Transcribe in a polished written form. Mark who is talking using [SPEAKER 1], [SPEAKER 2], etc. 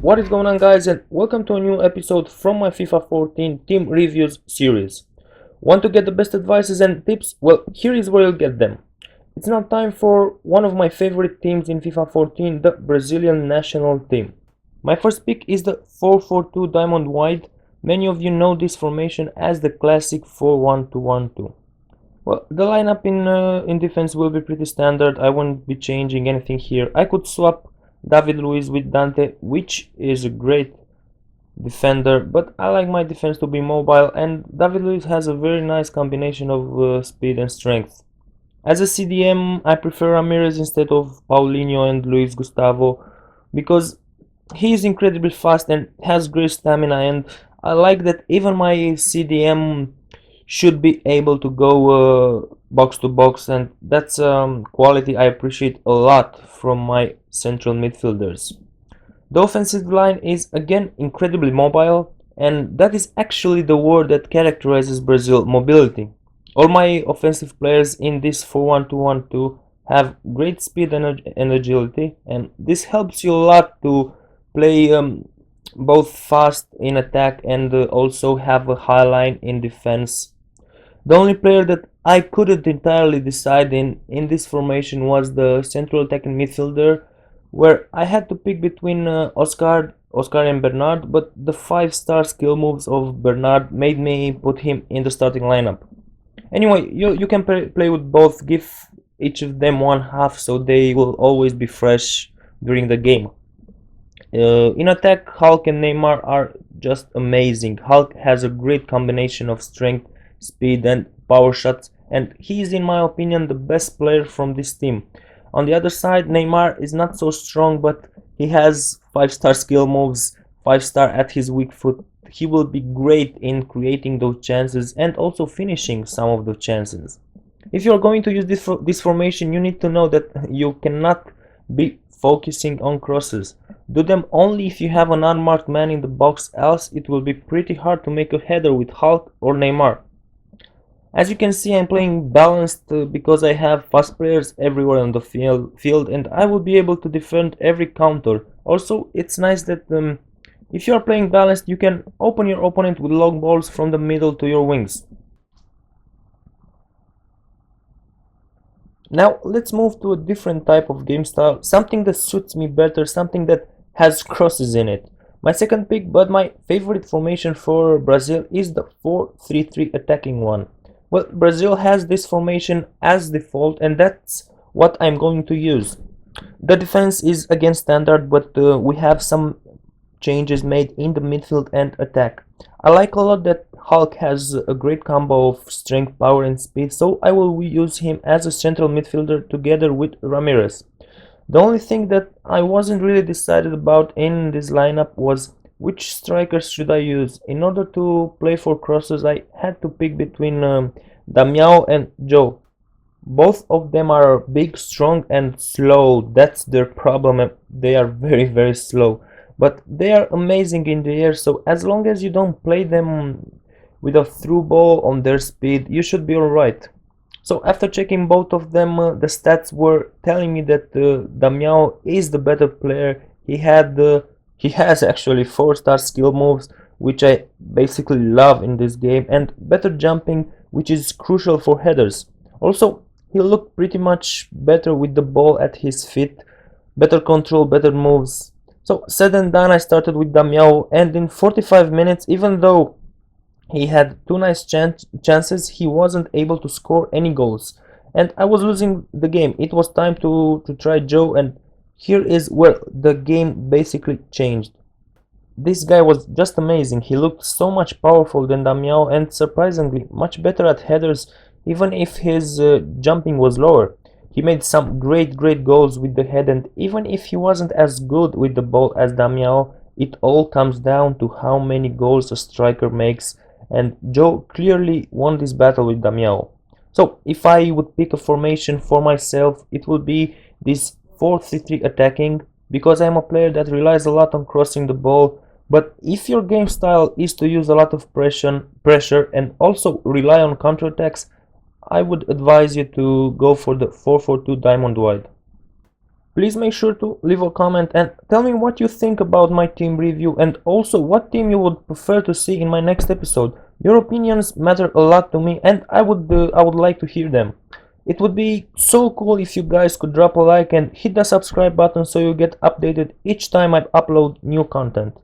[SPEAKER 1] What is going on, guys, and welcome to a new episode from my FIFA 14 team reviews series. Want to get the best advices and tips? Well, here is where you'll get them. It's now time for one of my favorite teams in FIFA 14, the Brazilian national team. My first pick is the 4-4-2 diamond wide. Many of you know this formation as the classic 4-1-2-1-2. Well, the lineup in defense will be pretty standard. I won't be changing anything here. I could swap David Luiz with Dante, which is a great defender, but I like my defense to be mobile, and David Luiz has a very nice combination of speed and strength. As a CDM, I prefer Ramirez instead of Paulinho and Luis Gustavo because he is incredibly fast and has great stamina, and I like that even my CDM should be able to go box to box, and that's quality I appreciate a lot from my central midfielders. The offensive line is again incredibly mobile, and that is actually the word that characterizes Brazil: mobility. All my offensive players in this 4-1-2-1-2 have great speed and agility, and this helps you a lot to play both fast in attack and also have a high line in defense. The only player that I couldn't entirely decide in this formation was the central attacking midfielder, where I had to pick between Oscar and Bernard, but the 5-star skill moves of Bernard made me put him in the starting lineup. Anyway, you can play with both, give each of them one half so they will always be fresh during the game. In attack, Hulk and Neymar are just amazing. Hulk has a great combination of strength, speed and power shots, and he is in my opinion the best player from this team. On the other side, Neymar is not so strong, but he has 5-star skill moves, 5-star at his weak foot. He will be great in creating those chances and also finishing some of the chances. If you're going to use this formation, you need to know that you cannot be focusing on crosses. Do them only if you have an unmarked man in the box, else it will be pretty hard to make a header with Hulk or Neymar. As you can see, I'm playing balanced because I have fast players everywhere on the field and I will be able to defend every counter. Also, it's nice that if you are playing balanced, you can open your opponent with long balls from the middle to your wings. Now let's move to a different type of game style, something that suits me better, something that has crosses in it. My second pick, but my favorite formation for Brazil, is the 4-3-3 attacking one. Well, Brazil has this formation as default, and that's what I'm going to use. The defense is again standard, but we have some changes made in the midfield and attack. I like a lot that Hulk has a great combo of strength, power and speed, so I will use him as a central midfielder together with Ramirez. The only thing that I wasn't really decided about in this lineup was which strikers should I use. In order to play for crosses, I had to pick between Damião and Joe. Both of them are big, strong and slow. That's their problem. They are very slow, but they are amazing in the air, so as long as you don't play them with a through ball on their speed, you should be alright. So after checking both of them, the stats were telling me that Damião is the better player. He has actually 4-star skill moves, which I basically love in this game, and better jumping, which is crucial for headers. Also, he looked pretty much better with the ball at his feet, better control, better moves. So said and done, I started with Damião, and in 45 minutes, even though he had two nice chances, he wasn't able to score any goals, and I was losing the game. It was time to try Joe, and here is where the game basically changed. This guy was just amazing. He looked so much powerful than Damião and surprisingly much better at headers, even if his jumping was lower. He made some great goals with the head, and even if he wasn't as good with the ball as Damião, it all comes down to how many goals a striker makes, and Joe clearly won this battle with Damião. So if I would pick a formation for myself, it would be this 4-3-3 attacking, because I'm a player that relies a lot on crossing the ball. But if your game style is to use a lot of pressure and also rely on counterattacks, I would advise you to go for the 4-4-2 diamond wide. Please make sure to leave a comment and tell me what you think about my team review and also what team you would prefer to see in my next episode. Your opinions matter a lot to me and I would like to hear them. It would be so cool if you guys could drop a like and hit the subscribe button so you get updated each time I upload new content.